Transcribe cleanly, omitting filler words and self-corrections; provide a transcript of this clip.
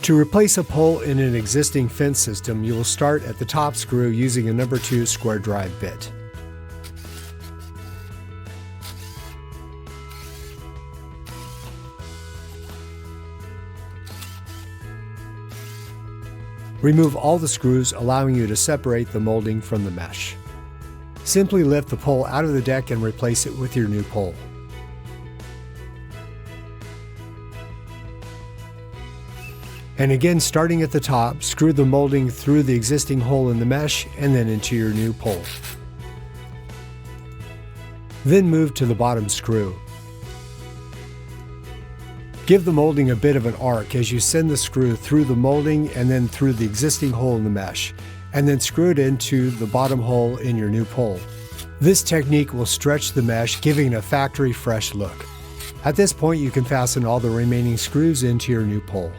To replace a pole in an existing fence system, you will start at the top screw using a number 2 square drive bit. Remove all the screws, allowing you to separate the molding from the mesh. Simply lift the pole out of the deck and replace it with your new pole. And again, starting at the top, screw the molding through the existing hole in the mesh and then into your new pole. Then move to the bottom screw. Give the molding a bit of an arc as you send the screw through the molding and then through the existing hole in the mesh, and then screw it into the bottom hole in your new pole. This technique will stretch the mesh, giving it a factory fresh look. At this point, you can fasten all the remaining screws into your new pole.